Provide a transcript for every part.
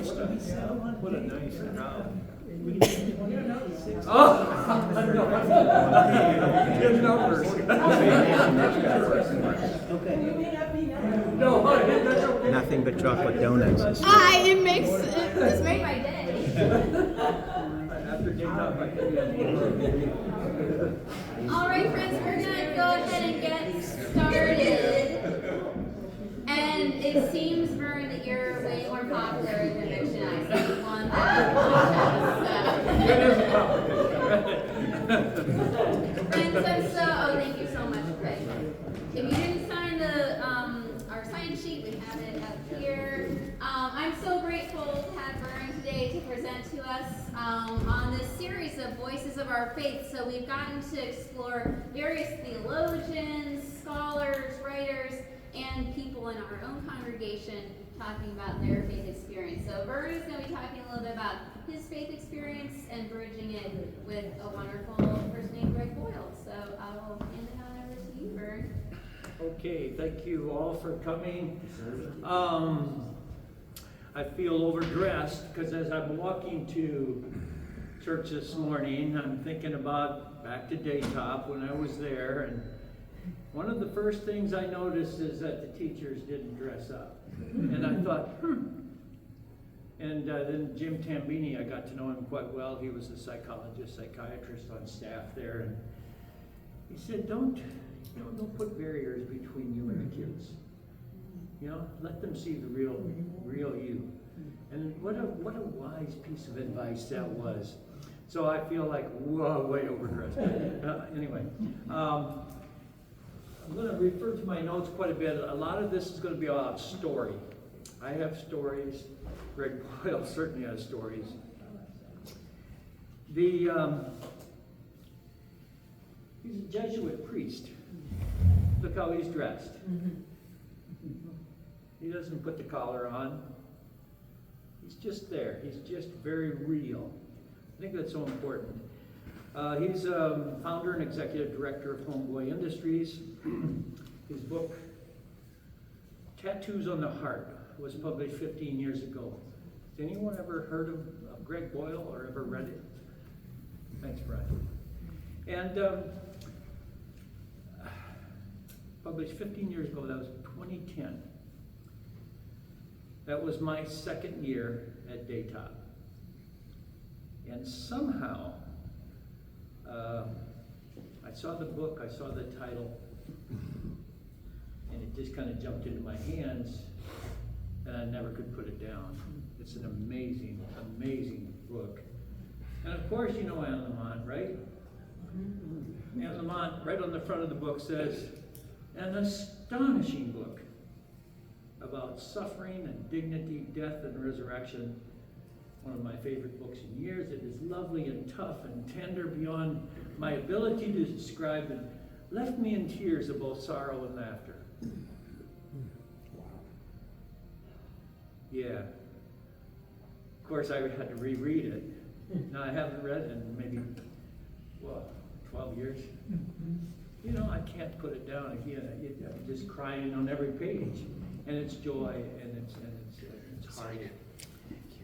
What a nice crowd. Oh! Good numbers. No, that's okay. Nothing but chocolate donuts. It's made my day. After Daytop, I can All right, friends, we're gonna go ahead and get started. And it seems, Vern, that you're way more popular in the mission I see on It is a competition. Friends, thank you so much, Craig. If you didn't sign our sign sheet, we have it up here. I'm so grateful to have Vern today to present to us on this series of Voices of Our Faith. So we've gotten to explore various theologians, scholars, writers, and people in our own congregation talking about their faith experience. So Vern is going to be talking a little bit about his faith experience and bridging it with a wonderful person named Greg Boyle. So I will hand it on over to you, Vern. Okay, thank you all for coming. I feel overdressed because as I'm walking to church this morning, I'm thinking about back to Daytop when I was there, and one of the first things I noticed is that the teachers didn't dress up. And I thought, And then Jim Tambini, I got to know him quite well. He was a psychiatrist on staff there, and he said, don't put barriers between you and the kids. Let them see the real you. And what a wise piece of advice that was. So I feel like, whoa, way overdressed. Anyway, I'm going to refer to my notes quite a bit. A lot of this is going to be about story. I have stories. Greg Boyle certainly has stories. He's a Jesuit priest. Look how he's dressed. He doesn't put the collar on. He's just there. He's just very real. I think that's so important. He's founder and executive director of Homeboy Industries. His book, Tattoos on the Heart, was published 15 years ago. Has anyone ever heard of Greg Boyle or ever read it? Thanks, Brian. And published 15 years ago, that was 2010. That was my second year at Daytop. And somehow, I saw the book, I saw the title, and it just kind of jumped into my hands, and I never could put it down. It's an amazing, amazing book. And of course, you know Anne Lamont, right? Anne Lamont, right on the front of the book, says, an astonishing book about suffering and dignity, death and resurrection. One of my favorite books in years. It is lovely and tough and tender beyond my ability to describe, and left me in tears of both sorrow and laughter. Yeah. Of course, I had to reread it. Now, I haven't read it in maybe, 12 years. I can't put it down again. I'm just crying on every page. And it's joy, and it's heart.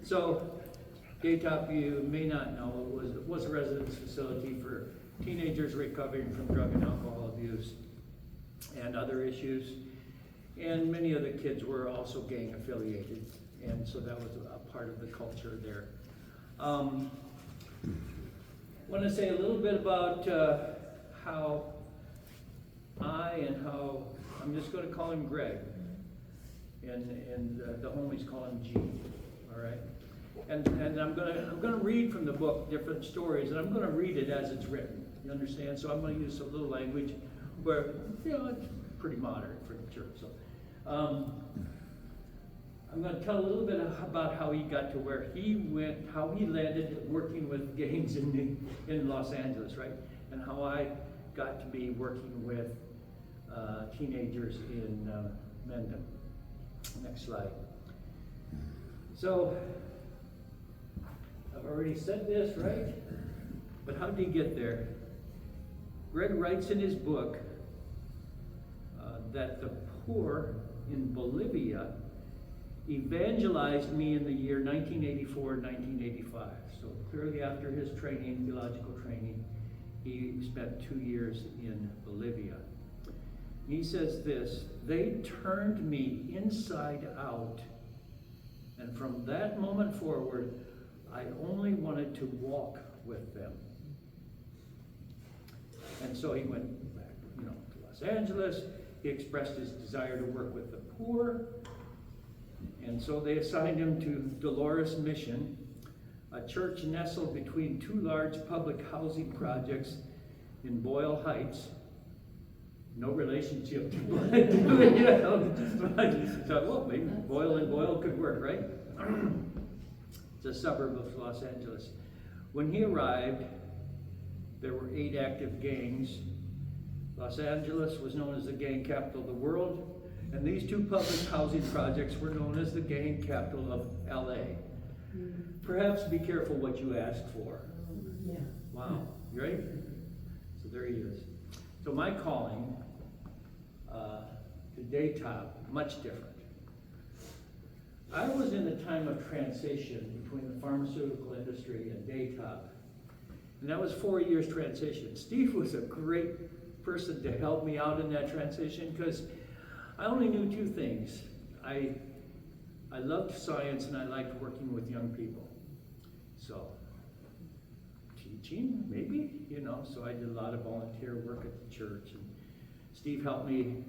So, Daytop, you may not know, it was a residence facility for teenagers recovering from drug and alcohol abuse and other issues. And many of the kids were also gang affiliated, and so that was a part of the culture there. I want to say a little bit about how I'm just going to call him Greg, and the homies call him G. All right. And I'm gonna read from the book different stories, and I'm gonna read it as it's written. You understand? So I'm gonna use a little language where it's pretty modern for the church. So I'm gonna tell a little bit about how he got to where he went, how he landed working with gangs in Los Angeles, right? And how I got to be working with teenagers in Mendham. Next slide. So, I've already said this, right? But how did he get there? Greg writes in his book that the poor in Bolivia evangelized me in the year 1984, 1985. So clearly after his training, theological training, he spent 2 years in Bolivia. He says this, they turned me inside out, and from that moment forward, I only wanted to walk with them. And so he went back, to Los Angeles. He expressed his desire to work with the poor. And so they assigned him to Dolores Mission, a church nestled between 2 large public housing projects in Boyle Heights. No relationship to what I do, so, well, maybe Boyle and Boyle could work, right? It's a suburb of Los Angeles. When he arrived, there were 8 active gangs. Los Angeles was known as the gang capital of the world, and these 2 public housing projects were known as the gang capital of LA. Perhaps be careful what you ask for. Yeah. Wow, you ready? So there he is. So my calling to Daytop, much different. I was in a time of transition between the pharmaceutical industry and Daytop. And that was 4 years transition. Steve was a great person to help me out in that transition because I only knew 2 things. I loved science and I liked working with young people. So, teaching, maybe, so I did a lot of volunteer work at the church. And Steve helped me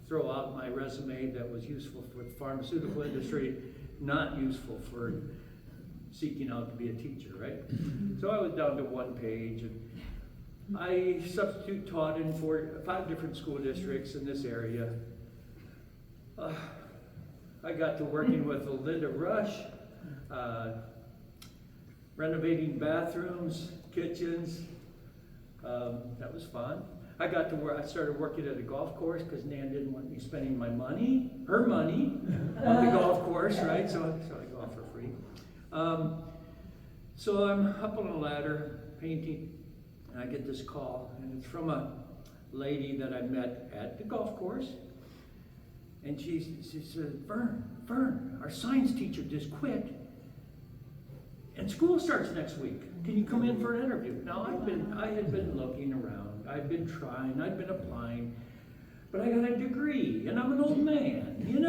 throw out my resume that was useful for the pharmaceutical industry, not useful for seeking out to be a teacher, right? So I was down to 1 page, and I substitute taught in 5 different school districts in this area. I got to working with Linda Rush, renovating bathrooms, kitchens. That was fun. I started working at a golf course because Nan didn't want me spending my money, her money, on the golf course, right? So I golf for free. So I'm up on a ladder painting, and I get this call, and it's from a lady that I met at the golf course. And she said, Vern, our science teacher just quit, and school starts next week. Can you come in for an interview? Now I had been looking around. I'd been trying. I'd been applying, but I got a degree, and I'm an old man. I'm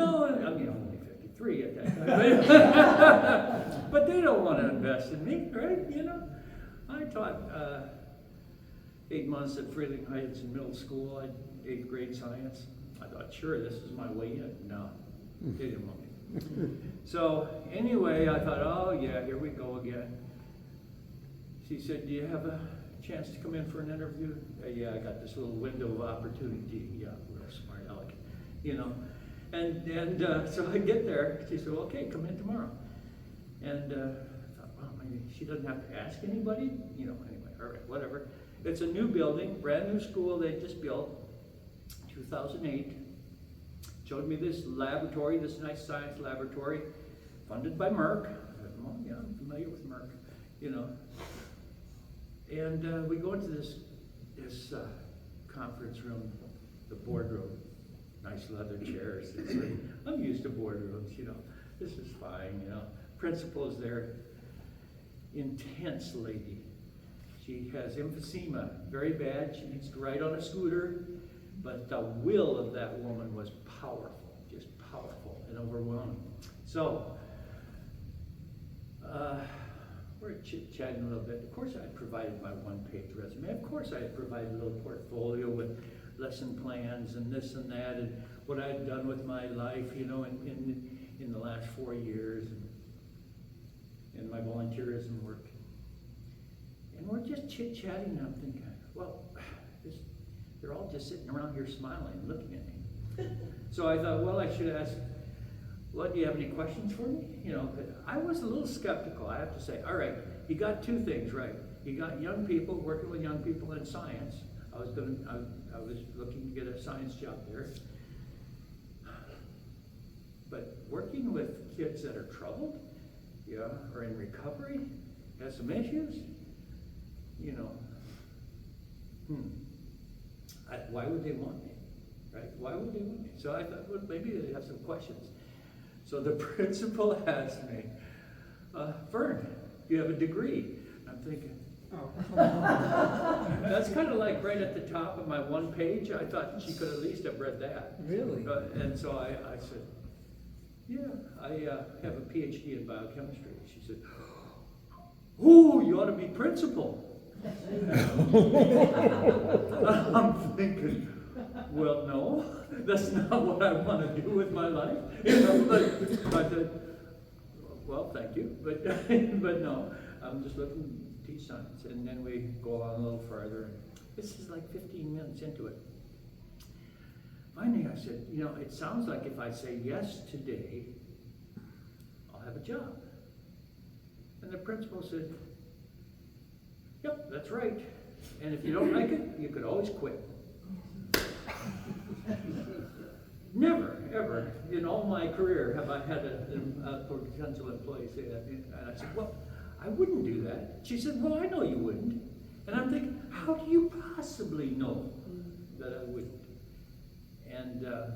only 53 at that time, but they don't want to invest in me, right? I taught 8 months at Freeling Heights in middle school. I did 8th grade science. I thought, sure, this is my way in. No, they didn't want me. So anyway, I thought, oh yeah, here we go again. She said, do you have a chance to come in for an interview? Yeah, I got this little window of opportunity. Yeah, we're a smart aleck, And so I get there. She said, well, okay, come in tomorrow. And I thought, well, maybe she doesn't have to ask anybody. Anyway, all right, whatever. It's a new building, brand new school they just built, 2008. Showed me this laboratory, this nice science laboratory, funded by Merck. I said, well, yeah, I'm familiar with Merck, And we go into this conference room, the boardroom, nice leather chairs. I'm used to boardrooms, This is fine, Principal is there, intense lady. She has emphysema, very bad. She needs to ride on a scooter. But the will of that woman was powerful, just powerful and overwhelming. So, we're chit-chatting a little bit. Of course, I provided my 1-page resume. Of course, I had provided a little portfolio with lesson plans and this and that, and what I had done with my life, in the last 4 years, and my volunteerism work. And we're just chit-chatting, and I'm thinking, well, they're all just sitting around here smiling, looking at me. So I thought, well, I should ask, well, do you have any questions for me? I was a little skeptical, I have to say. All right, you got 2 things right. You got young people, working with young people in science. I was looking to get a science job there. But working with kids that are troubled, or in recovery, has some issues, why would they want me, right? Why would they want me? So I thought, well, maybe they have some questions. So the principal asked me, Vern, do you have a degree? I'm thinking, that's kind of like right at the top of my one page. I thought she could at least have read that. Really? And so I said, yeah, I have a PhD in biochemistry. She said, oh, you ought to be principal. I'm thinking, well, no, that's not what I want to do with my life. But well, thank you, but no, I'm just looking to teach science. And then we go on a little further. This is like 15 minutes into it. Finally, I said, it sounds like if I say yes today, I'll have a job. And the principal said, yep, that's right. And if you don't like it, you could always quit. Never, ever, in all my career have I had a potential employee say that. And I said, well, I wouldn't do that. She said, well, I know you wouldn't. And I'm thinking, how do you possibly know that I wouldn't? And I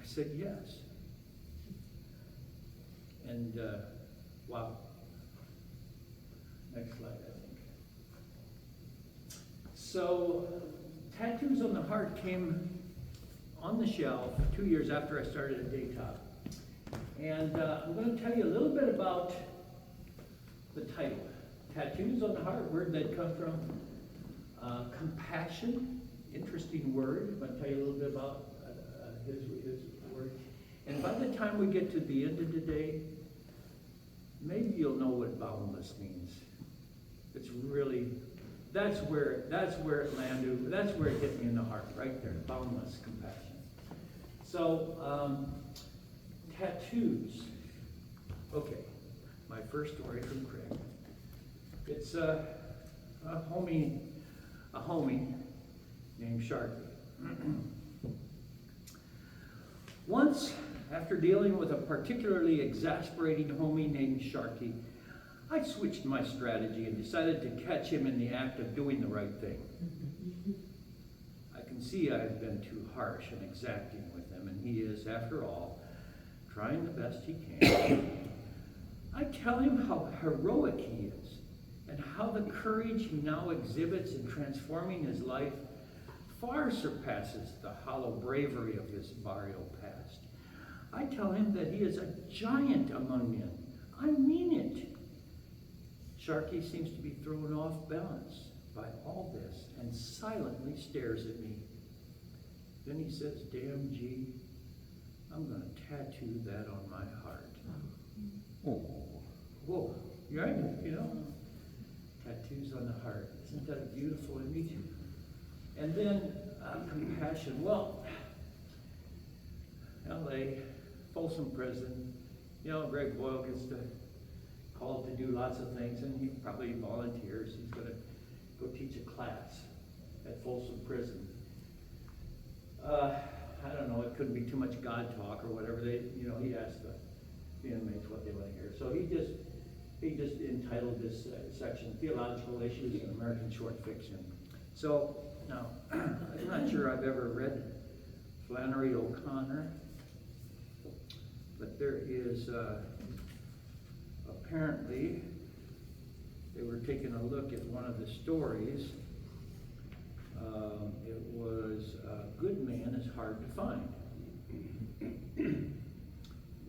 said yes. And wow. Next slide, I think. So, Tattoos on the Heart came on the shelf 2 years after I started at Daytop. And I'm going to tell you a little bit about the title. Tattoos on the Heart, word that come from compassion, interesting word. I'm going to tell you a little bit about his word. And by the time we get to the end of the day, maybe you'll know what boundless means. It's really, that's where it landed, that's where it hit me in the heart, right there, boundless compassion. So, tattoos. Okay, my first story from Craig. It's a homie named Sharky. Once, after dealing with a particularly exasperating homie named Sharky, I switched my strategy and decided to catch him in the act of doing the right thing. I can see I have been too harsh and exacting with him, and he is, after all, trying the best he can. I tell him how heroic he is, and how the courage he now exhibits in transforming his life far surpasses the hollow bravery of his barrio past. I tell him that he is a giant among men. I mean it. Sharky seems to be thrown off balance by all this and silently stares at me. Then he says, damn G, I'm going to tattoo that on my heart. Oh. Whoa, right? Tattoos on the heart. Isn't that a beautiful image? And then compassion. Well, LA, Folsom Prison, Greg Boyle gets called to do lots of things, and he probably volunteers. He's going to go teach a class at Folsom Prison. I don't know, it couldn't be too much God talk or whatever. He asked the inmates what they want to hear. So he just entitled this section, Theological Issues in American Short Fiction. So, now, I'm not sure I've ever read Flannery O'Connor, but there is, apparently, they were taking a look at one of the stories. It was, a good man is hard to find.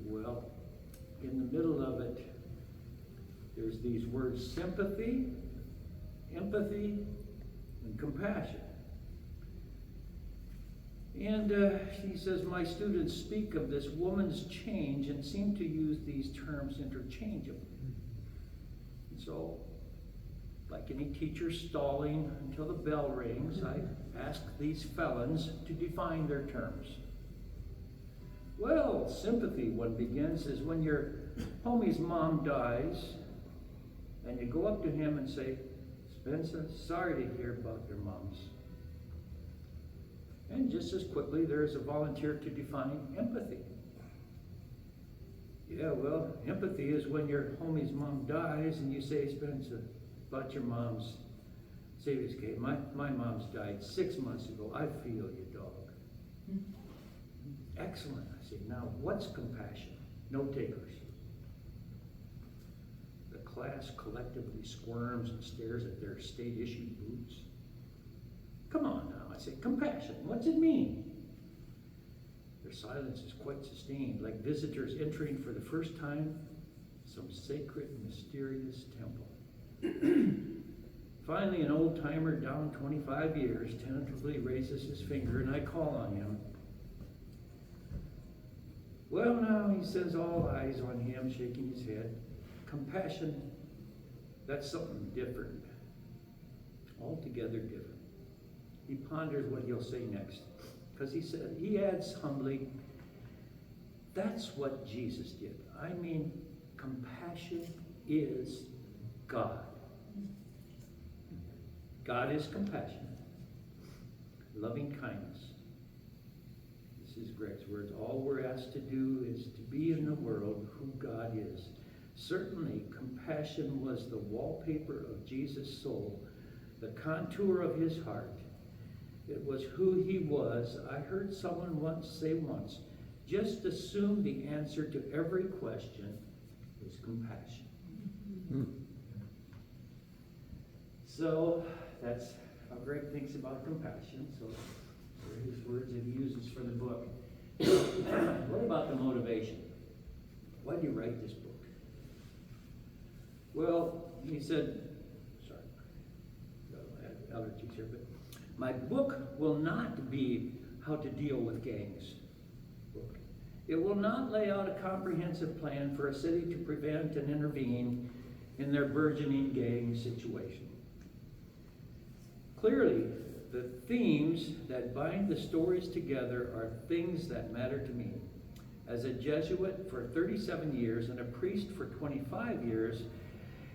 Well, in the middle of it, there's these words: sympathy, empathy, and compassion. And he says, my students speak of this woman's change and seem to use these terms interchangeably. And so, like any teacher stalling until the bell rings, I ask these felons to define their terms. Well, sympathy, one begins, is when your homie's mom dies, and you go up to him and say, Spencer, sorry to hear about your mom's. And just as quickly, there is a volunteer to define empathy. Yeah, well, empathy is when your homie's mom dies and you say, Spencer, about your mom's savings case. My mom's died 6 months ago. I feel you, dog. Excellent. I say, now what's compassion? No takers. The class collectively squirms and stares at their state-issued boots. Come on now, I say, compassion, what's it mean? Their silence is quite sustained, like visitors entering for the first time some sacred, mysterious temple. Finally, an old-timer down 25 years tentatively raises his finger, and I call on him. Well, now, he says, all eyes on him, shaking his head. Compassion, that's something different. Altogether different. He ponders what he'll say next. Because he adds humbly, that's what Jesus did. I mean, compassion is God. God is compassionate, loving kindness. This is Greg's words. All we're asked to do is to be in the world who God is. Certainly, compassion was the wallpaper of Jesus' soul, the contour of his heart. It was who he was. I heard someone say once, just assume the answer to every question is compassion. So that's how Greg thinks about compassion. So here are his words that he uses for the book. What about the motivation? Why did you write this book? Well, he said, sorry, I have allergies here, but my book will not be how to deal with gangs. It will not lay out a comprehensive plan for a city to prevent and intervene in their burgeoning gang situation. Clearly, the themes that bind the stories together are things that matter to me. As a Jesuit for 37 years and a priest for 25 years,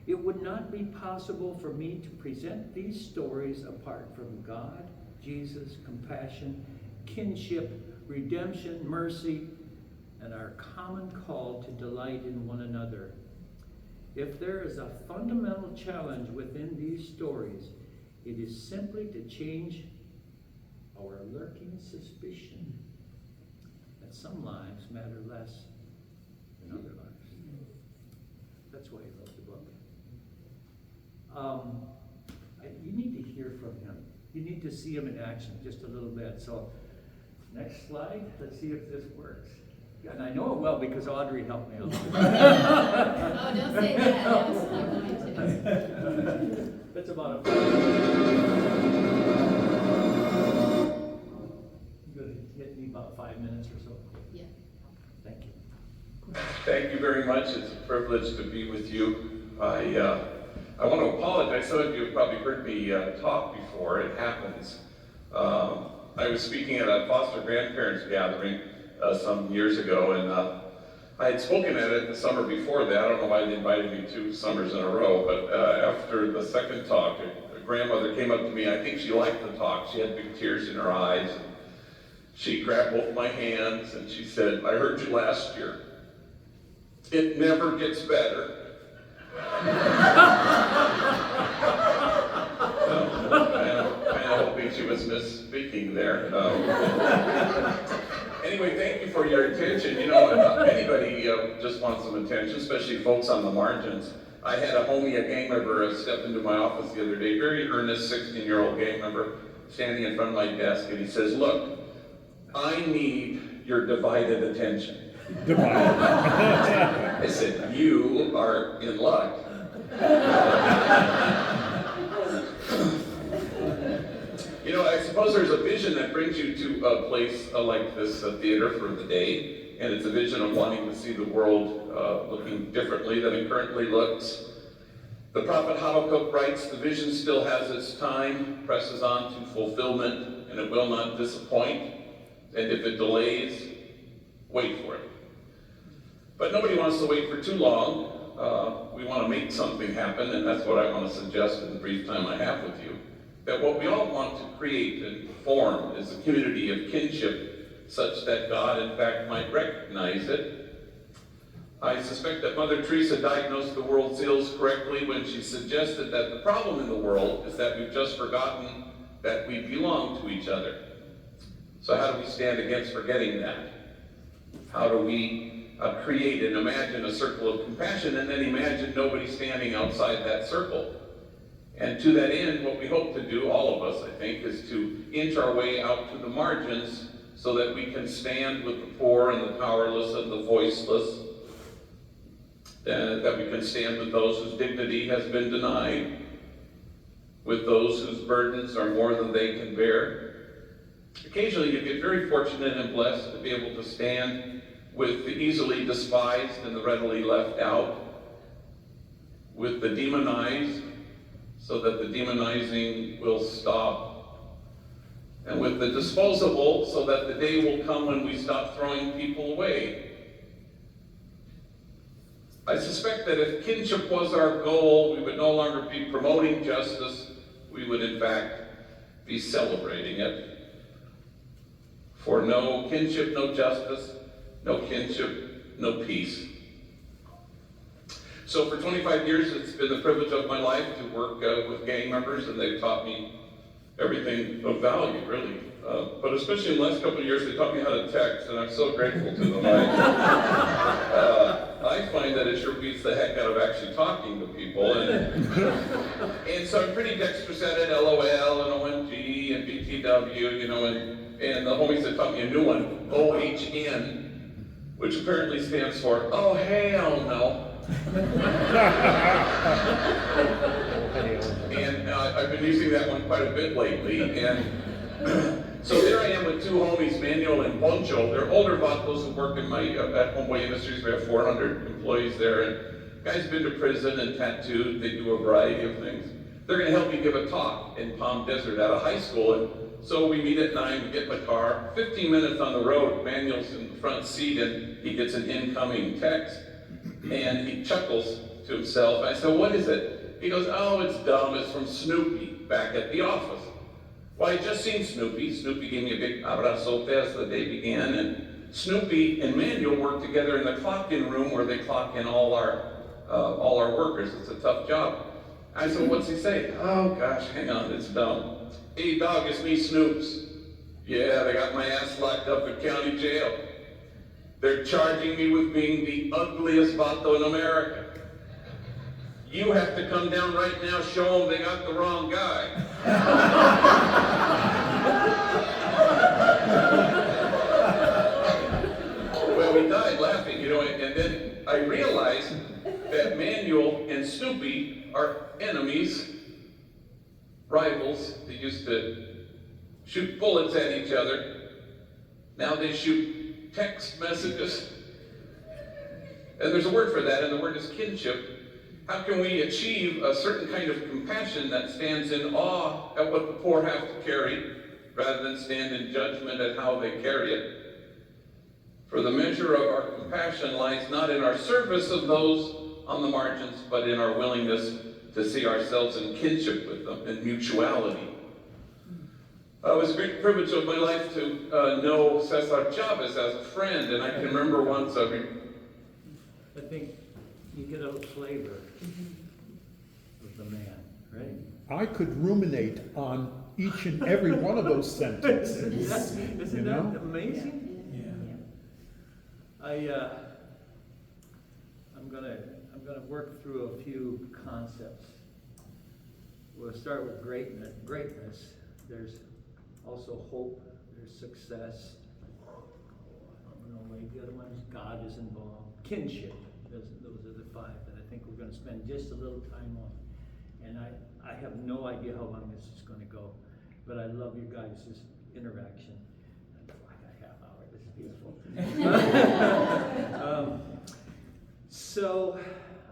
it would not be possible for me to present these stories apart from God, Jesus, compassion, kinship, redemption, mercy, and our common call to delight in one another. If there is a fundamental challenge within these stories, it is simply to change our lurking suspicion that some lives matter less than other lives. That's why he wrote the book. You need to hear from him. You need to see him in action just a little bit. So, next slide. Let's see if this works. And I know it well because Audrey helped me out. Oh, don't say that. I was not going to. That's about it. You're going to hit me about 5 minutes or so. Yeah. Thank you. Thank you very much. It's a privilege to be with you. I want to apologize. Some of you have probably heard me talk before. It happens. I was speaking at a foster grandparents gathering some years ago, and I had spoken at it the summer before that. I don't know why they invited me 2 summers in a row, but after the second talk, a grandmother came up to me. I think she liked the talk. She had big tears in her eyes. And she grabbed both my hands and she said, I heard you last year. It never gets better. Kind of hoping she was misspeaking there. Anyway, thank you for your attention. You know, anybody just wants some attention, especially folks on the margins. I had a gang member step into my office the other day, very earnest 16-year-old gang member, standing in front of my desk, and he says, look, I need your divided attention. I said, you are in luck. You know, I suppose there's a vision that brings you to a place like this theater for the day, and it's a vision of wanting to see the world looking differently than it currently looks. The prophet Habakkuk writes, the vision still has its time, presses on to fulfillment, and it will not disappoint, and if it delays, wait for it. But nobody wants to wait for too long. We want to make something happen, and that's what I want to suggest in the brief time I have with you. That what we all want to create and form is a community of kinship, such that God, in fact, might recognize it. I suspect that Mother Teresa diagnosed the world's ills correctly when she suggested that the problem in the world is that we've just forgotten that we belong to each other. So how do we stand against forgetting that? How do we create and imagine a circle of compassion, and then imagine nobody standing outside that circle? And to that end, what we hope to do, all of us, I think, is to inch our way out to the margins so that we can stand with the poor and the powerless and the voiceless, that we can stand with those whose dignity has been denied, with those whose burdens are more than they can bear. Occasionally you get very fortunate and blessed to be able to stand with the easily despised and the readily left out, with the demonized, so that the demonizing will stop, and with the disposable, so that the day will come when we stop throwing people away. I suspect that if kinship was our goal, we would no longer be promoting justice, we would in fact be celebrating it. For no kinship, no justice, no kinship, no peace. So for 25 years, it's been the privilege of my life to work with gang members, and they've taught me everything of value, really. But especially in the last couple of years, they taught me how to text, and I'm so grateful to them. I find that it sure beats the heck out of actually talking to people. And so I'm pretty dexterous at it, LOL and OMG and BTW, and the homies that taught me a new one, OHN, which apparently stands for, oh, hell no. And I've been using that one quite a bit lately, and so there I am with two homies, Manuel and Poncho. They're older vatos who work at Homeboy Industries. We have 400 employees there, and guys been to prison and tattooed. They do a variety of things. They're going to help me give a talk in Palm Desert at a high school, and so we meet at 9, we get in the car, 15 minutes on the road, Manuel's in the front seat, and he gets an incoming text. And he chuckles to himself. I said, what is it? He goes, oh, it's dumb. It's from Snoopy back at the office. Well, I just seen Snoopy. Snoopy gave me a big abrazote as the day began. And Snoopy and Manuel work together in the clock-in room where they clock in all our workers. It's a tough job. I said, what's he say? Oh, gosh, hang on. It's dumb. Hey, dog, it's me, Snoops. Yeah, they got my ass locked up at county jail. They're charging me with being the ugliest vato in America. You have to come down right now, show them they got the wrong guy. Well, we died laughing, and then I realized that Manuel and Snoopy are enemies, rivals. They used to shoot bullets at each other. Now they shoot text messages. And there's a word for that, and the word is kinship. How can we achieve a certain kind of compassion that stands in awe at what the poor have to carry, rather than stand in judgment at how they carry it? For the measure of our compassion lies not in our service of those on the margins, but in our willingness to see ourselves in kinship with them, in mutuality. It was a great privilege of my life to know Cesar Chavez as a friend, and I can remember once I think you get a flavor of the man, right? I could ruminate on each and every one of those sentences. Isn't that amazing? Yeah. I'm gonna work through a few concepts. We'll start with greatness. There's also hope. There's success. The other one is God is involved. Kinship. Those are the 5 that I think we're going to spend just a little time on. And I have no idea how long this is going to go, but I love you guys' interaction. Like a half hour. This is beautiful. So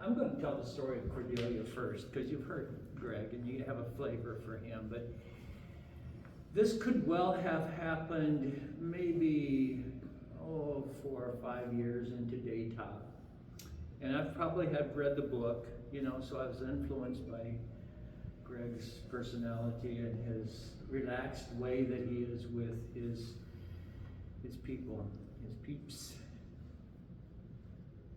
I'm going to tell the story of Cordelia first, because you've heard Greg and you have a flavor for him. But this could well have happened maybe 4 or 5 years into Daytop. And I probably have read the book, so I was influenced by Greg's personality and his relaxed way that he is with his people, his peeps.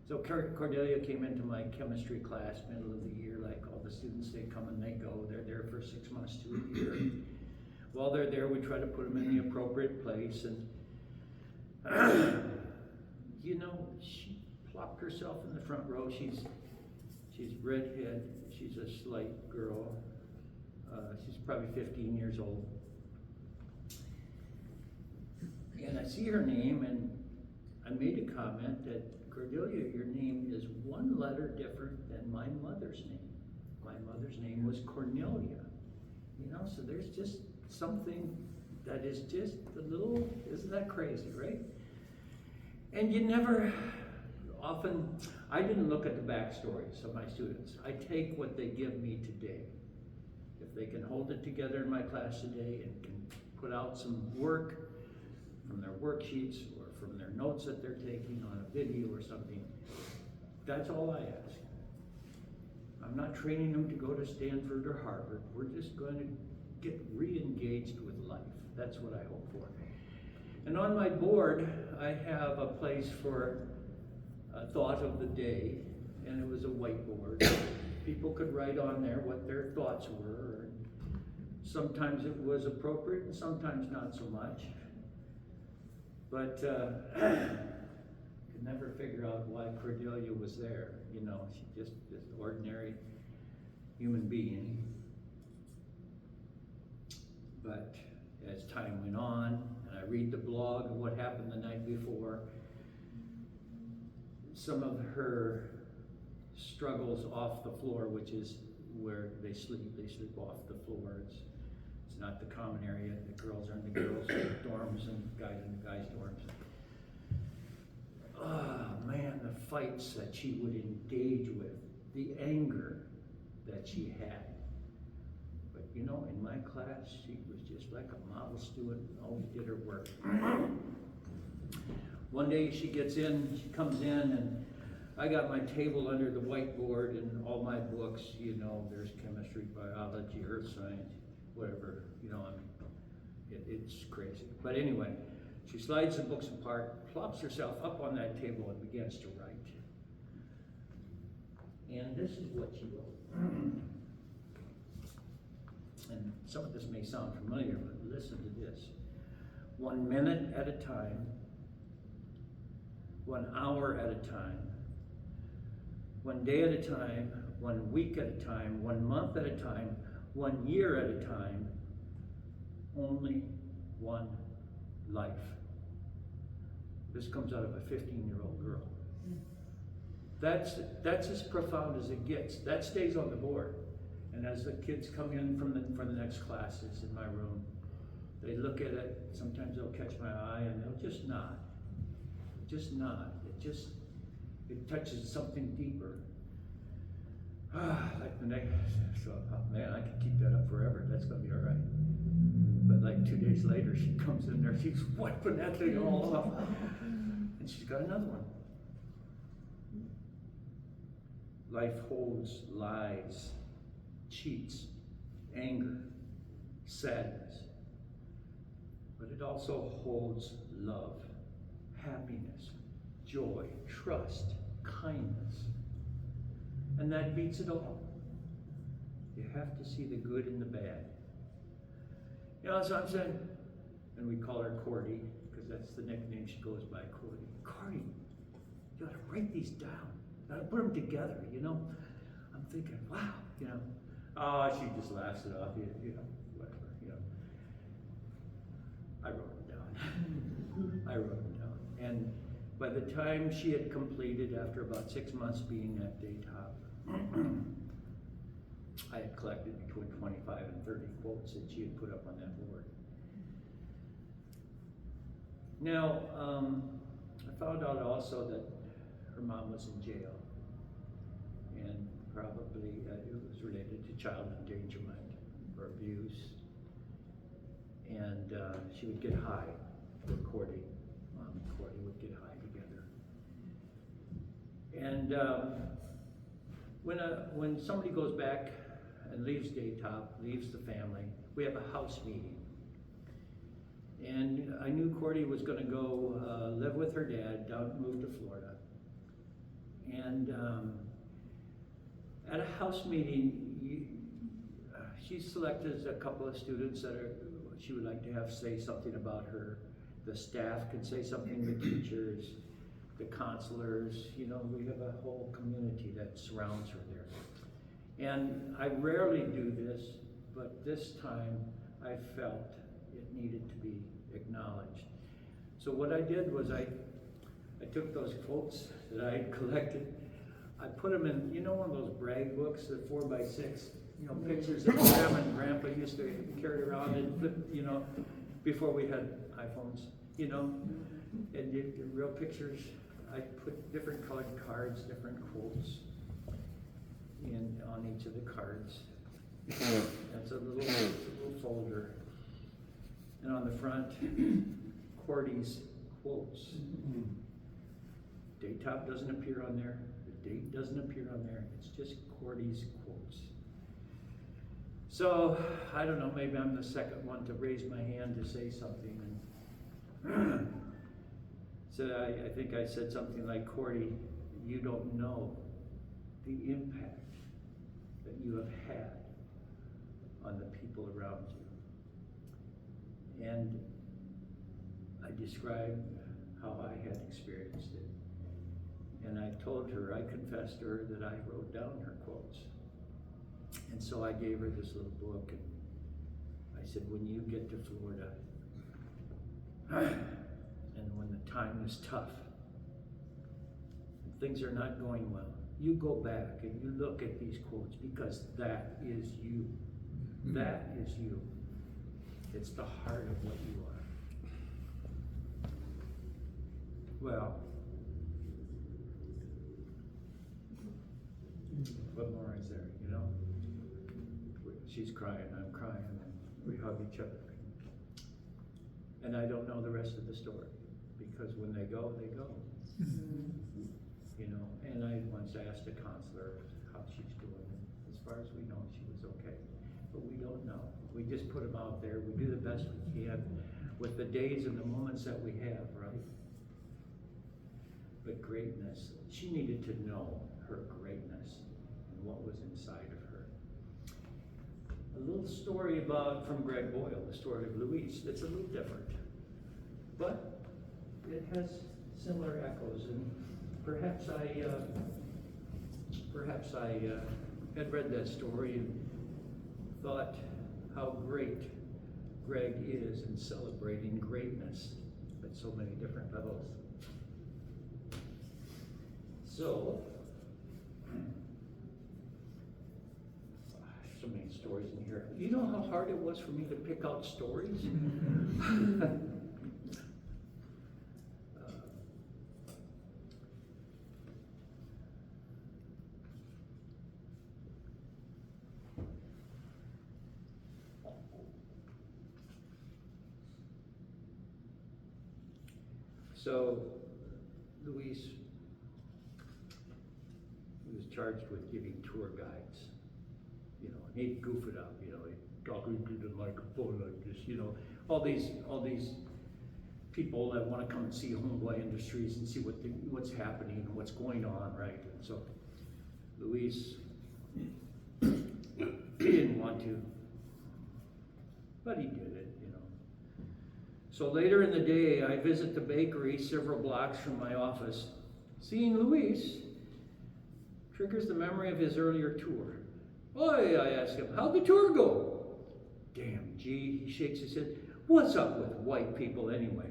So Cordelia came into my chemistry class middle of the year, like all the students, they come and they go. They're there for 6 months to a year. While they're there, we try to put them in the appropriate place. And you know, she plopped herself in the front row. She's redhead. She's a slight girl. She's probably 15 years old. And I see her name, and I made a comment that, Cordelia, your name is one letter different than my mother's name. My mother's name was Cornelia. You know, so there's just something that is just a little, isn't that crazy, right? And you never, often, I didn't look at the backstories of my students. I take what they give me today. If they can hold it together in my class today and can put out some work from their worksheets or from their notes that they're taking on a video or something, that's all I ask. I'm not training them to go to Stanford or Harvard. We're just going to get re-engaged with life. That's what I hope for. And on my board, I have a place for a thought of the day, and it was a whiteboard. People could write on there what their thoughts were. Sometimes it was appropriate and sometimes not so much. But could never figure out why Cordelia was there. You know, she's just this ordinary human being. But as time went on, and I read the blog of what happened the night before, some of her struggles off the floor, which is where they sleep off the floor. It's not the common area. The girls are in the girls' dorms and guys in the guys' dorms. Oh man, the fights that she would engage with, the anger that she had. But you know, in my class, she was just like a model student, always did her work. One day she comes in, and I got my table under the whiteboard and all my books, you know, there's chemistry, biology, earth science, whatever, you know, it's crazy. But anyway, she slides the books apart, plops herself up on that table and begins to write. And this is what she wrote. And some of this may sound familiar, but listen to this. 1 minute at a time, 1 hour at a time, 1 day at a time, 1 week at a time, 1 month at a time, 1 year at a time, only one life. This comes out of a 15-year-old girl. That's as profound as it gets. That stays on the board. And as the kids come in from the next classes in my room, they look at it. Sometimes they'll catch my eye and they'll just nod. Just nod. It touches something deeper. Like the next, so man, I could keep that up forever. That's gonna be all right. But like 2 days later, she comes in there, she's wiping that thing all off, and she's got another one. Life holds lies, cheats, anger, sadness, but it also holds love, happiness, joy, trust, kindness. And that beats it all. You have to see the good and the bad. You know, so I'm saying, and we call her Cordy, because that's the nickname she goes by, Cordy. Cordy, you gotta write these down. You gotta put them together, you know? I'm thinking, wow, you know. Oh, she just laughs it off, you know, whatever, you know. I wrote them down. I wrote them down. And by the time she had completed, after about 6 months being at Daytop, I had collected between 25 and 30 quotes that she had put up on that board. Now, I found out also that her mom was in jail, and probably it was related to child endangerment or abuse. And she would get high with Cordy. Mom and Cordy would get high together. And when somebody goes back and leaves Daytop, leaves the family, we have a house meeting. And I knew Cordy was going to go live with her dad, move to Florida. And at a house meeting, she selected a couple of students that she would like to have say something about her. The staff can say something, the teachers, the counselors, you know, we have a whole community that surrounds her there. And I rarely do this, but this time I felt it needed to be acknowledged. So what I did was I took those quotes that I had collected, I put them in, you know, one of those brag books, the 4x6, you know, pictures that Grandma and Grandpa used to carry around and flip, you know, before we had iPhones, you know, and the real pictures. I put different colored cards, different quotes on each of the cards. That's a little folder. And on the front, Cordy's quotes. Daytop doesn't appear on there. The date doesn't appear on there. It's just Cordy's quotes. So, I don't know, maybe I'm the second one to raise my hand to say something. And so I think I said something like, Cordy, you don't know the impact that you have had on the people around you. And I described how I had experienced it. And I told her, I confessed to her that I wrote down her quotes. And so I gave her this little book, and I said, when you get to Florida, and when the time is tough, and things are not going well, you go back and you look at these quotes, because that is you. That is you. It's the heart of what you are. Well, what more is there, you know? She's crying, I'm crying, and we hug each other. And I don't know the rest of the story, because when they go, they go. You know, and I once asked a counselor how she's doing. As far as we know, she was okay. But we don't know. We just put them out there. We do the best we can with the days and the moments that we have, right? But greatness, she needed to know her greatness and what was inside of her. A little story from Greg Boyle, the story of Louise. It's a little different, but it has similar echoes. And perhaps I had read that story and thought how great Greg is in celebrating greatness at so many different levels. So many stories in here. You know how hard it was for me to pick out stories? So, Luis was charged with giving tour guides, you know, and he'd goof it up, you know, he'd talking to the microphone like this, you know, all these people that want to come and see Homeboy Industries and see what's happening and what's going on, right? And so, Luis, he didn't want to, but he did it, you know. So later in the day, I visit the bakery several blocks from my office. Seeing Luis triggers the memory of his earlier tour. Oi, I ask him, how'd the tour go? Damn, gee, he shakes his head. What's up with white people anyway?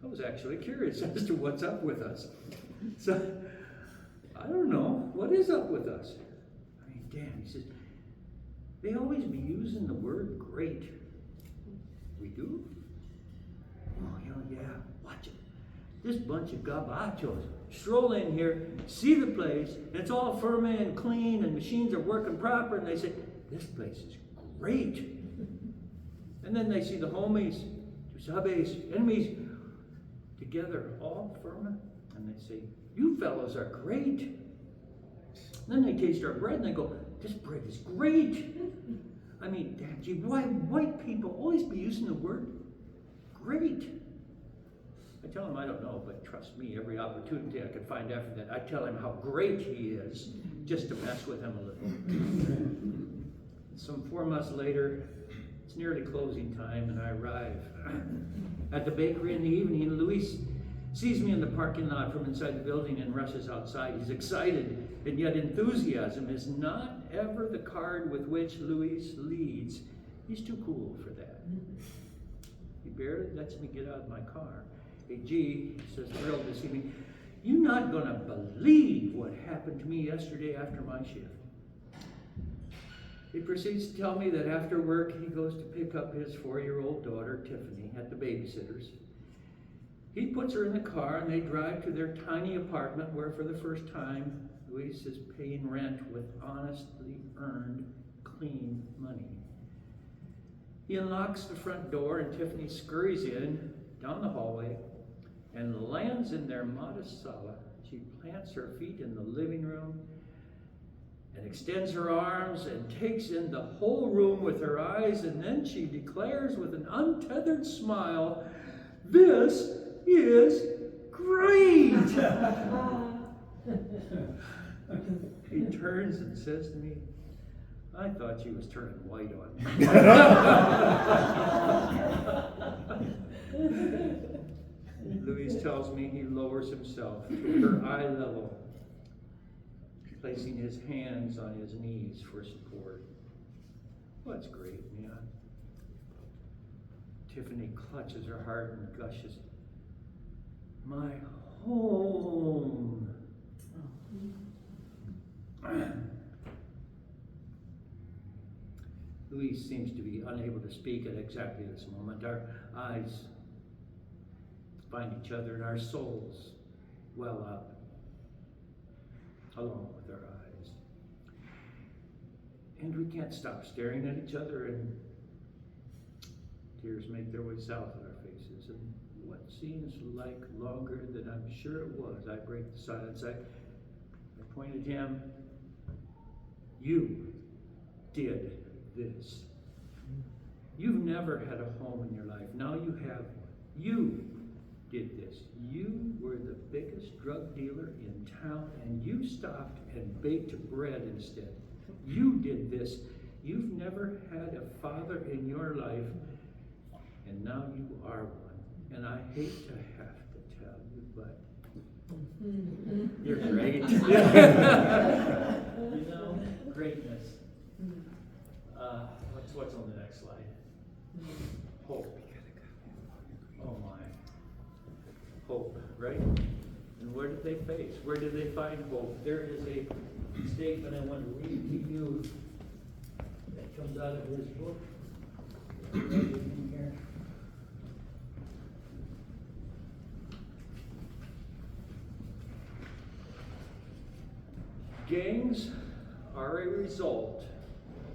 I was actually curious as to what's up with us. So, I don't know, what is up with us? I mean, damn, he says, they always be using the word great. We do? Oh, yeah, watch it. This bunch of gabachos stroll in here, see the place, and it's all firm and clean, and machines are working proper, and they say, this place is great. And then they see the homies, sabes, enemies, together, all firm, and they say, you fellows are great. And then they taste our bread, and they go, this bread is great. I mean, damn, gee, why white people always be using the word great? I tell him I don't know, but trust me, every opportunity I could find after that, I tell him how great he is, just to mess with him a little. Some 4 months later, it's nearly closing time, and I arrive at the bakery in the evening, and Luis sees me in the parking lot from inside the building and rushes outside. He's excited, and yet enthusiasm is not ever the card with which Luis leads. He's too cool for that. He barely lets me get out of my car. Hey, G, he says, thrilled to see me. You're not going to believe what happened to me yesterday after my shift. He proceeds to tell me that after work he goes to pick up his 4-year-old daughter, Tiffany, at the babysitter's. He puts her in the car and they drive to their tiny apartment where for the first time Luis is paying rent with honestly earned, clean money. He unlocks the front door and Tiffany scurries in, down the hallway, and lands in their modest sala. She plants her feet in the living room and extends her arms and takes in the whole room with her eyes, and then she declares with an untethered smile, "This is great!" He turns and says to me, "I thought she was turning white on me." Luis tells me he lowers himself to her eye level, placing his hands on his knees for support. Well, that's great, man. Tiffany clutches her heart and gushes, "My home." Luis seems to be unable to speak at exactly this moment. Our eyes find each other and our souls well up along with our eyes. And we can't stop staring at each other, and tears make their way south on our faces. And what seems like longer than I'm sure it was, I break the silence. I point at him. "You did this. You've never had a home in your life. Now you have one. You did this. You were the biggest drug dealer in town, and you stopped and baked bread instead. You did this. You've never had a father in your life, and now you are one. And I hate to have to tell you, but you're great." You know, greatness. What's on the next slide? Hope. Oh my. Hope, right? And where did they face? Where did they find hope? There is a statement I want to read to you that comes out of his book. In here. Gangs are a result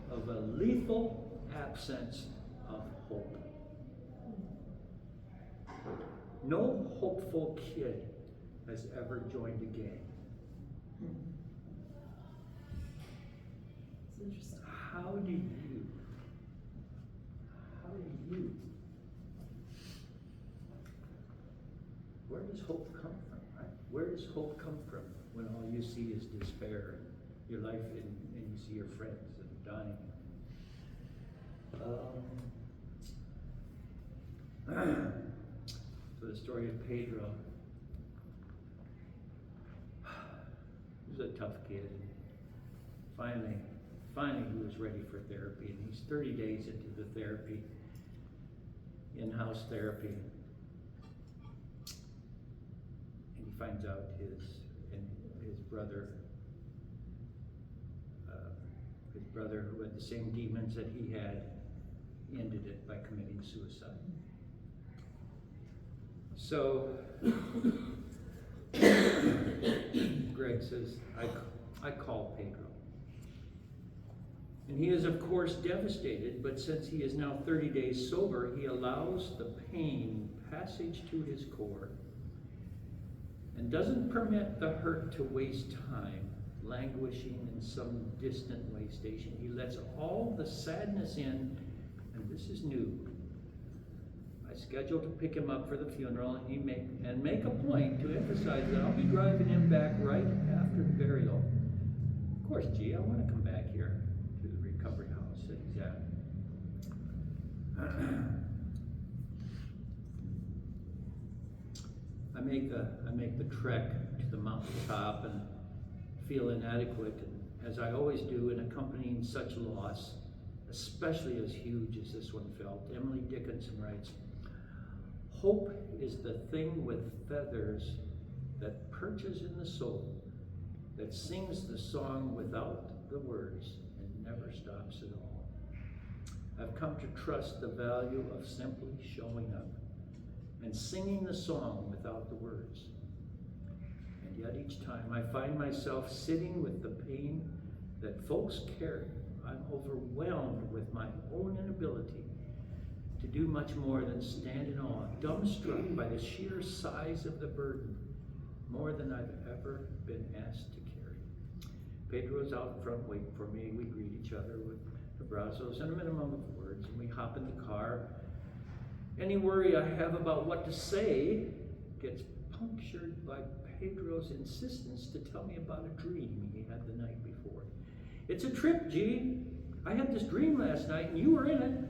of a lethal absence of hope. No hopeful kid has ever joined a gang. It's interesting. How do you, where does hope come from, right? Where does hope come from when all you see is despair and your life and you see your friends and dying? So the story of Pedro. He was a tough kid. Finally he was ready for therapy, and he's 30 days into the therapy, in-house therapy. And he finds out his brother who had the same demons that he had, ended it by committing suicide. So Greg says, I call Pedro. And he is, of course, devastated, but since he is now 30 days sober, he allows the pain passage to his core and doesn't permit the hurt to waste time languishing in some distant way station. He lets all the sadness in, and this is new. I schedule to pick him up for the funeral, and make a point to emphasize that I'll be driving him back right after the burial. Of course, gee, I want to come back here to the recovery house that he's at. I make the trek to the mountaintop and feel inadequate, and as I always do in accompanying such loss, especially as huge as this one felt. Emily Dickinson writes, "Hope is the thing with feathers that perches in the soul, that sings the song without the words and never stops at all. I've come to trust the value of simply showing up and singing the song without the words. And yet each time I find myself sitting with the pain that folks carry, I'm overwhelmed with my own inability to do much more than stand in awe, dumbstruck by the sheer size of the burden, more than I've ever been asked to carry." Pedro's out front waiting for me. We greet each other with abrazos and a minimum of words, and we hop in the car. Any worry I have about what to say gets punctured by Pedro's insistence to tell me about a dream he had the night before. "It's a trip, G. I had this dream last night and you were in it."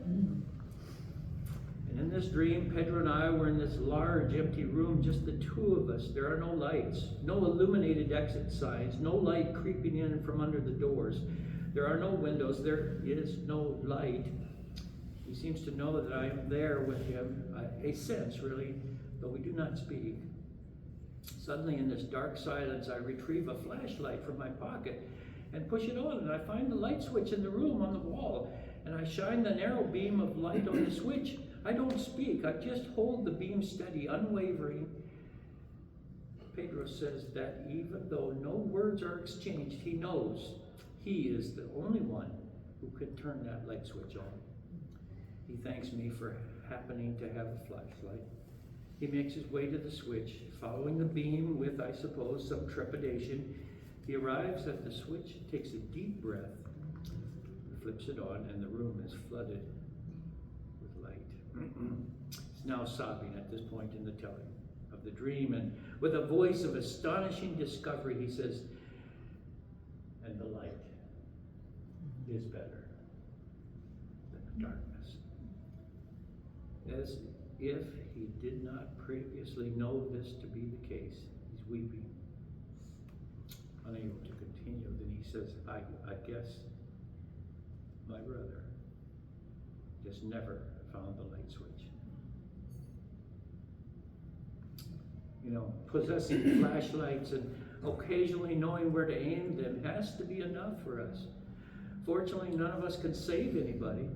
And in this dream, Pedro and I were in this large empty room, just the two of us. There are no lights, no illuminated exit signs, no light creeping in from under the doors. There are no windows, there is no light. He seems to know that I am there with him, a sense really, though we do not speak. Suddenly in this dark silence, I retrieve a flashlight from my pocket and push it on, and I find the light switch in the room on the wall, and I shine the narrow beam of light on the switch. I don't speak, I just hold the beam steady, unwavering. Pedro says that even though no words are exchanged, he knows he is the only one who can turn that light switch on. He thanks me for happening to have a flashlight. He makes his way to the switch, following the beam with, I suppose, some trepidation. He arrives at the switch, takes a deep breath, flips it on, and the room is flooded with light. He's now sobbing at this point in the telling of the dream, and with a voice of astonishing discovery, he says, "And the light is better than the darkness." As if he did not previously know this to be the case, he's weeping, unable to continue. Then he says, I guess my brother just never found the light switch. You know, possessing flashlights and occasionally knowing where to aim them has to be enough for us. Fortunately, none of us can save anybody,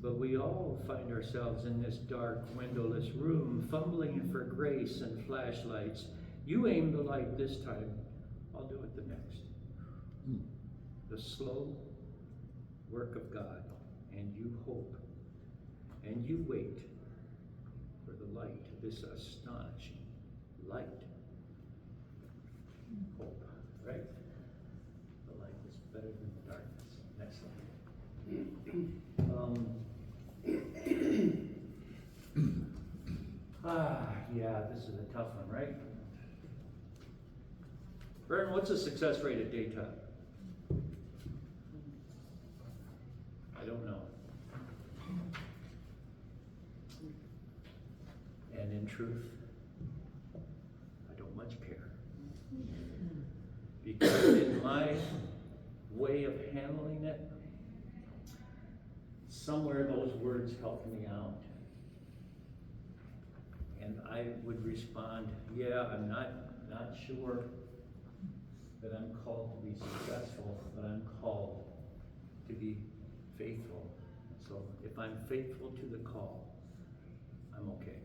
but we all find ourselves in this dark, windowless room, fumbling for grace and flashlights. You aim the light this time, I'll do it the next. The slow work of God, and you hope, and you wait for the light, this astonishing light. Hope, right? The light is better than the darkness. Next slide. Yeah, this is a tough one, right? Vern, what's the success rate at Daytop? I don't know. And in truth, I don't much care. Because in my way of handling it, somewhere those words help me out. And I would respond, yeah, I'm not sure that I'm called to be successful, but I'm called to be faithful. So if I'm faithful to the call, I'm okay.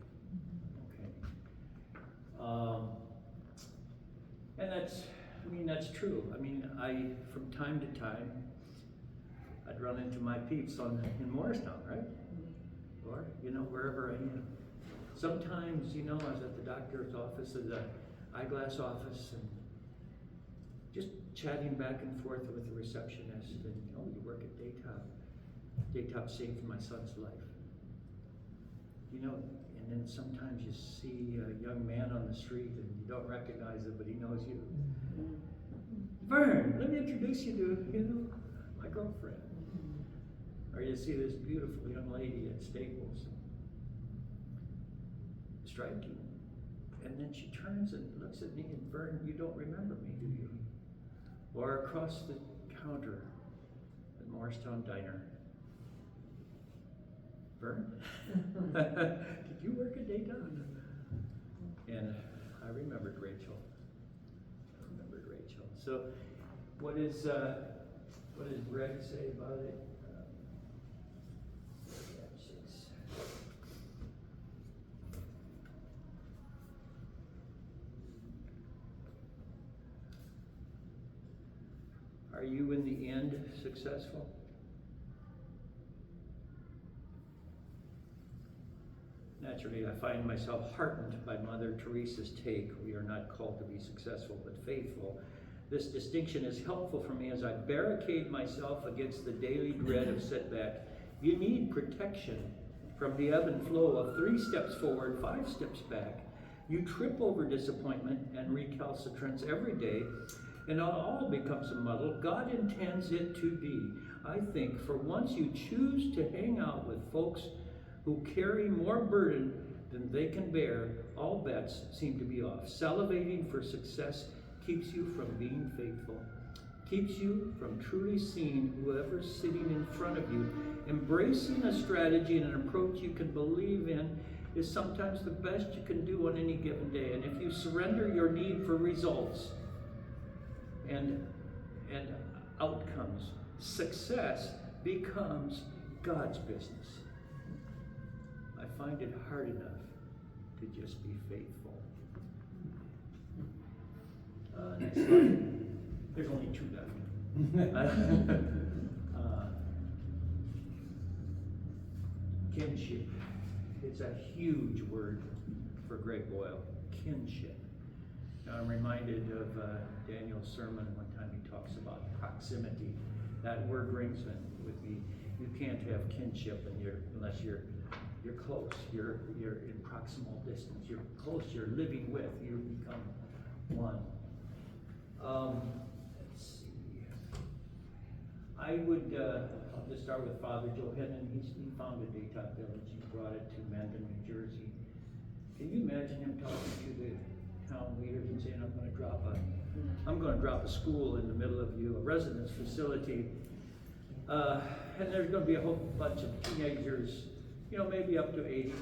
And that's true. From time to time, I'd run into my peeps in Morristown, right? Or, wherever I am. Sometimes, I was at the doctor's office, at the eyeglass office, and just chatting back and forth with the receptionist, and, you work at Daytop. Daytop saved my son's life. And then sometimes you see a young man on the street and you don't recognize him, but he knows you. Vern, let me introduce you to, my girlfriend. Or you see this beautiful young lady at Staples. Striking. And then she turns and looks at me, and Vern, you don't remember me, do you? Or across the counter at Morristown Diner. Vern? Did you work at Daytop? And I remembered Rachel. So what does Greg say about it? Are you in the end successful? Naturally, I find myself heartened by Mother Teresa's take, we are not called to be successful but faithful. This distinction is helpful for me as I barricade myself against the daily dread of setback. You need protection from the ebb and flow of 3 steps forward, 5 steps back. You trip over disappointment and recalcitrance every day, and it all becomes a muddle. God intends it to be. I think for once you choose to hang out with folks who carry more burden than they can bear, all bets seem to be off. Salivating for success keeps you from being faithful, keeps you from truly seeing whoever's sitting in front of you. Embracing a strategy and an approach you can believe in is sometimes the best you can do on any given day. And if you surrender your need for results and outcomes, success becomes God's business. I find it hard enough to just be faithful. Next slide. There's only 2 left. Kinship. It's a huge word for Greg Boyle. Kinship. Now I'm reminded of Daniel's sermon one time. He talks about proximity. That word rings with me. You can't have kinship unless you're close. You're in proximal distance. You're close. You're living with. You become one. Let's see. I would, I'll just start with Father Johannan. He founded Daytop Village. He brought it to Mendham, New Jersey. Can you imagine him talking to the town leaders and saying, I'm going to drop a school in the middle of you, a residence facility, and there's going to be a whole bunch of teenagers, maybe up to 80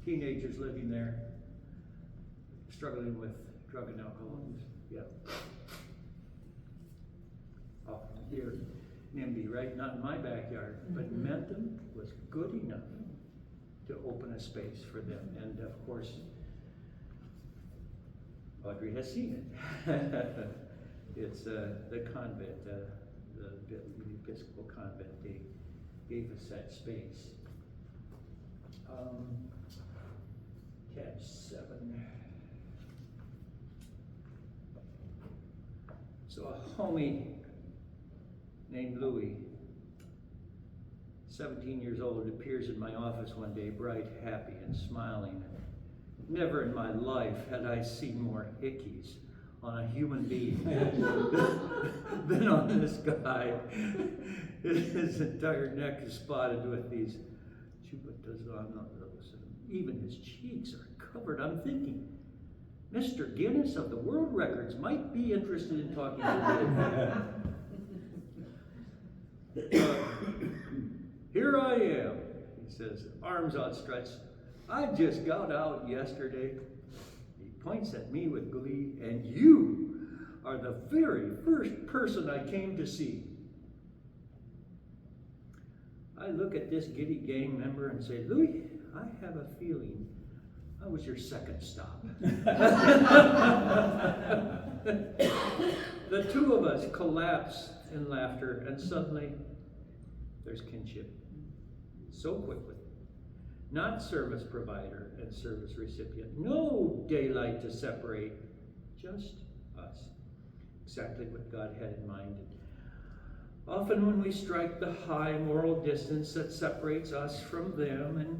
teenagers living there, struggling with drug and alcohol use. Yeah. Oh, here, NIMBY, right? Not in my backyard, but Mendham was good enough to open a space for them. And of course, Audrey has seen it. It's the convent, the Episcopal convent. They gave us that space. Tab 7. So a homie named Louis, 17 years old, appears in my office one day, bright, happy, and smiling. Never in my life had I seen more hickeys on a human being than on this guy. His entire neck is spotted with these chupatas on those. Even his cheeks are covered. I'm thinking, Mr. Guinness of the World Records might be interested in talking to me. Here I am, he says, arms outstretched. I just got out yesterday. He points at me with glee, and you are the very first person I came to see. I look at this giddy gang member and say, Louis, I have a feeling I was your second stop. The two of us collapse in laughter, and suddenly there's kinship. So quickly. Not service provider and service recipient. No daylight to separate. Just us. Exactly what God had in mind. Often when we strike the high moral distance that separates us from them, and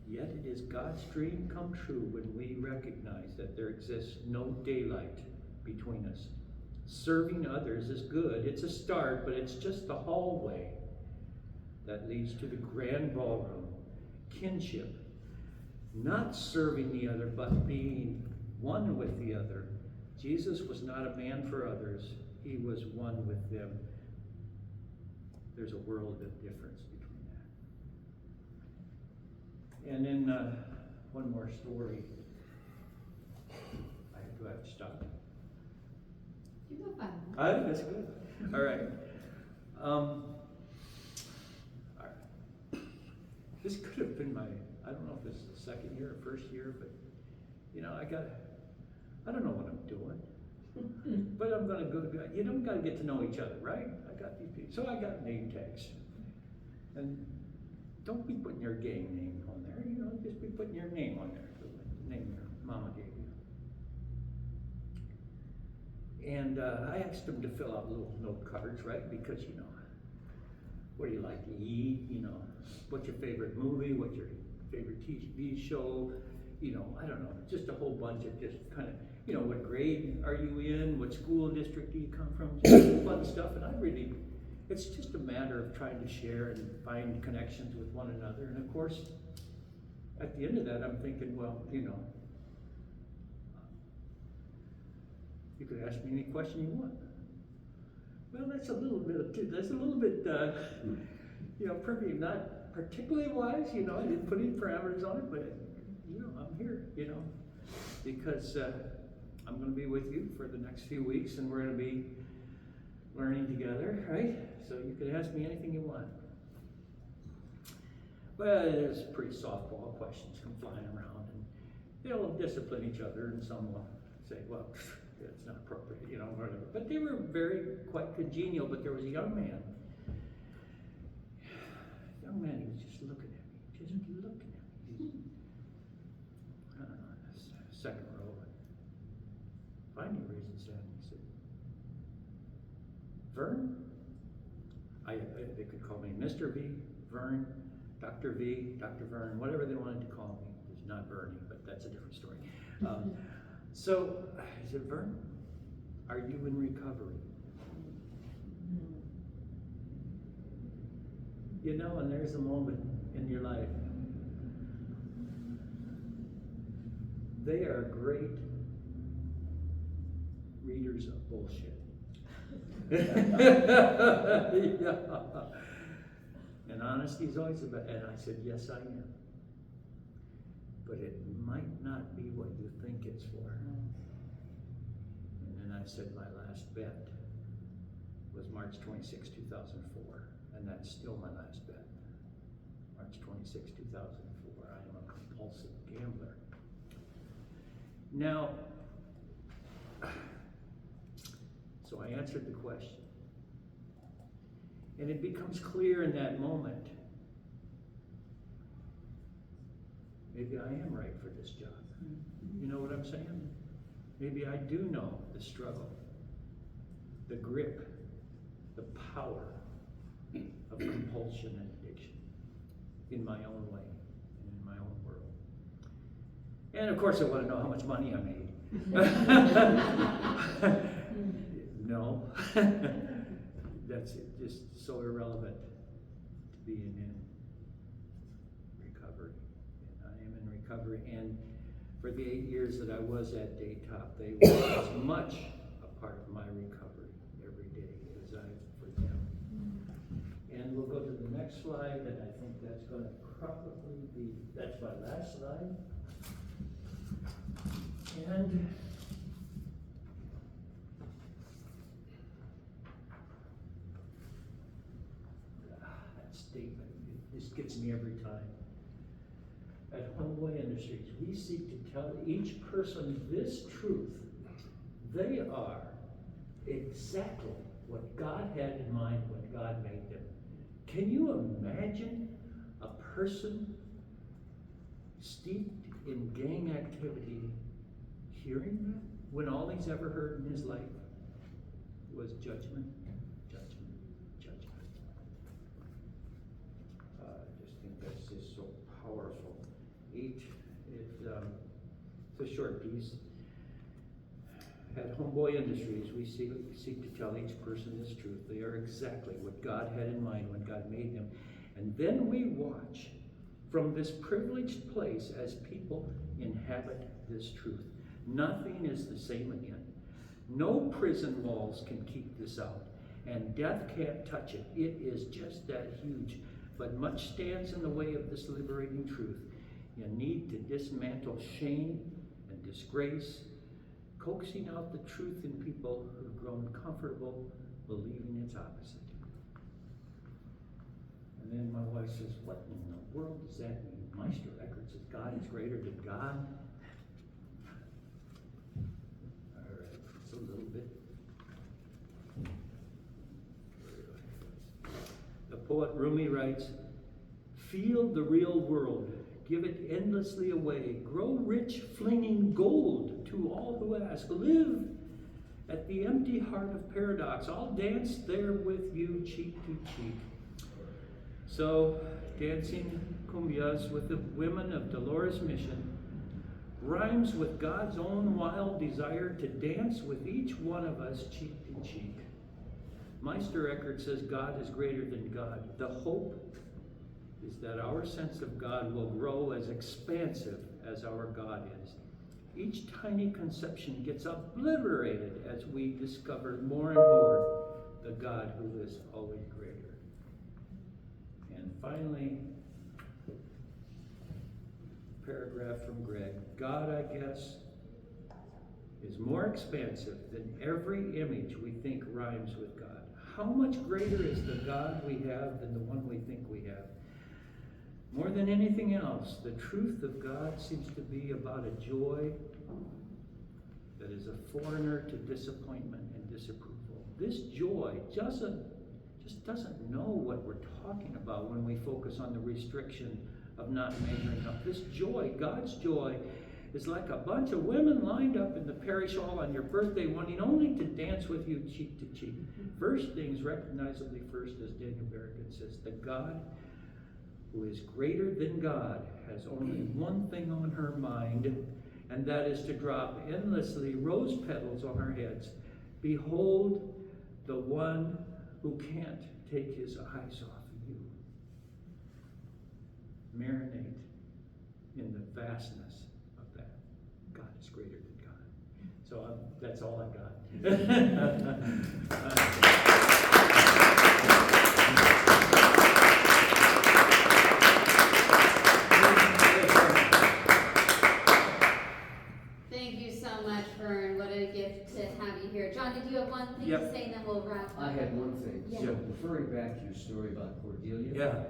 yet it is God's dream come true when we recognize that there exists no daylight between us. Serving others is good. It's a start, but it's just the hallway that leads to the grand ballroom. Kinship not serving the other, but being one with the other. Jesus was not a man for others. He was one with them. There's a world of difference between that. And then one more story. Do I have to stop? You go fine. That's good. All right. All right. This could have been I don't know if it's the second year or first year, but I don't know what I'm doing. But I'm gonna go, gotta get to know each other, right? I got these people. So I got name tags. And don't be putting your gang name on there, just be putting your name on there, the name your mama gave you. And I asked them to fill out little note cards, right? Because, what do you like to eat? What's your favorite movie? What's your favorite TV show? I don't know, just a whole bunch of just kind of, what grade are you in? What school district do you come from? Just fun stuff. And it's just a matter of trying to share and find connections with one another. And of course, at the end of that, I'm thinking, well, you could ask me any question you want. Well, that's a little bit, not particularly wise, I didn't put any parameters on it, but, I'm here, because I'm going to be with you for the next few weeks, and we're going to be learning together, right? So you could ask me anything you want. Well, there's pretty softball questions come flying around, and they'll discipline each other, and some will say, well, it's not appropriate, whatever. But they were quite congenial. But there was a young man. He was just looking at me, I don't know, in the second row. Finally raised his hand and he said, Vern? They could call me Mr. V, Vern, Dr. V, Dr. Vern, whatever they wanted to call me. It's not Bernie, but that's a different story. So he said, Vern, are you in recovery? And there's a moment in your life. They are great readers of bullshit. Yeah. And honesty is always the best. And I said, yes, I am. But it might not be what you think it's for. And then I said my last bet was March 26, 2004. And that's still my last bet. March 26, 2004. I am a compulsive gambler. Now, so I answered the question. And it becomes clear in that moment, maybe I am right for this job. You know what I'm saying? Maybe I do know the struggle, the grip, the power of compulsion and addiction in my own way and in my own world. And of course I want to know how much money I made. No. That's just so irrelevant to being in recovery. And I am in recovery, and for the 8 years that I was at Daytop, they were as much a part of my recovery every day as I for them. And we'll go to the next slide, and I think that's going to probably be, that's my last slide. And that statement, it just gets me every time. At Homeboy Industries, we seek to tell each person this truth. They are exactly what God had in mind when God made them. Can you imagine a person steeped in gang activity hearing that when all he's ever heard in his life was judgment, judgment, judgment? I just think that's just so powerful. It's a short piece. At Homeboy Industries, we seek to tell each person this truth. They are exactly what God had in mind when God made them. And then we watch from this privileged place as people inhabit this truth. Nothing is the same again. No prison walls can keep this out, and death can't touch it. It is just that huge. But much stands in the way of this liberating truth. You need to dismantle shame and disgrace, coaxing out the truth in people who've grown comfortable believing its opposite. And then my wife says, what in the world does that mean? Meister Eckhart says God is greater than God. All right, it's a little bit. The poet Rumi writes, feel the real world, give it endlessly away, grow rich flinging gold to all who ask, live at the empty heart of paradox, I'll dance there with you cheek to cheek. So, dancing cumbias with the women of Dolores Mission rhymes with God's own wild desire to dance with each one of us cheek to cheek. Meister Eckhart says God is greater than God. The hope is that our sense of God will grow as expansive as our God is. Each tiny conception gets obliterated as we discover more and more the God who is always greater. And finally, paragraph from Greg. God, I guess, is more expansive than every image we think rhymes with God. How much greater is the God we have than the one we think we have? More than anything else, the truth of God seems to be about a joy that is a foreigner to disappointment and disapproval. This joy just doesn't know what we're talking about when we focus on the restriction of not measuring up. This joy, God's joy, is like a bunch of women lined up in the parish hall on your birthday wanting only to dance with you cheek to cheek. First things recognizably first, as Daniel Berrigan says, the God who is greater than God has only one thing on her mind, and that is to drop endlessly rose petals on our heads. Behold the one who can't take his eyes off of you. Marinate in the vastness of that. God is greater than God. So that's all I got. Thank you so much, Vern. What a gift to have you here. John, did you have one thing to say, and then we'll wrap up? I had one thing. Yeah. So referring back to your story about Cordelia. Yeah.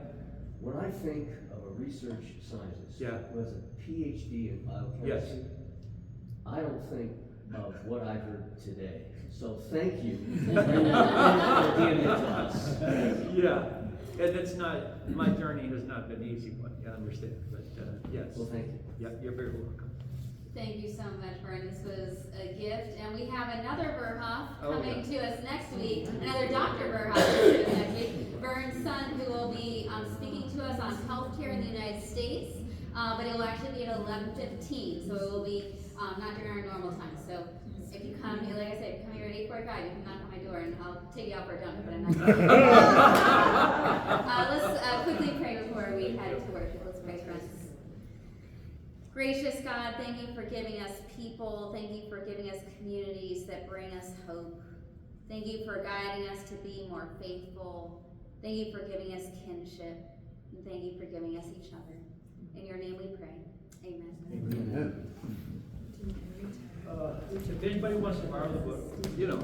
When I think of a research scientist who has a PhD in biochemistry, I don't think of what I heard today. So thank you for giving it to us. Yeah. And it's not, my journey has not been an easy one, you understand, but yes. Well, thank you. Yeah, you're very welcome. Thank you so much, Vern. This was a gift. And we have another Verhoef coming to us next week. Another Dr. Verhoef coming to us next week. Vern's son, who will be speaking to us on healthcare in the United States. But it will actually be at 11:15, so it will be not during our normal time. So if you come, like I said, come here at 8:45, you can knock on my door and I'll take you out for a donut, but I'm not going to. Let's quickly pray before we head to worship. Let's pray, friends. Gracious God, thank you for giving us people. Thank you for giving us communities that bring us hope. Thank you for guiding us to be more faithful. Thank you for giving us kinship. And thank you for giving us each other. In your name we pray. Amen. Amen. If anybody wants to borrow the book, you know.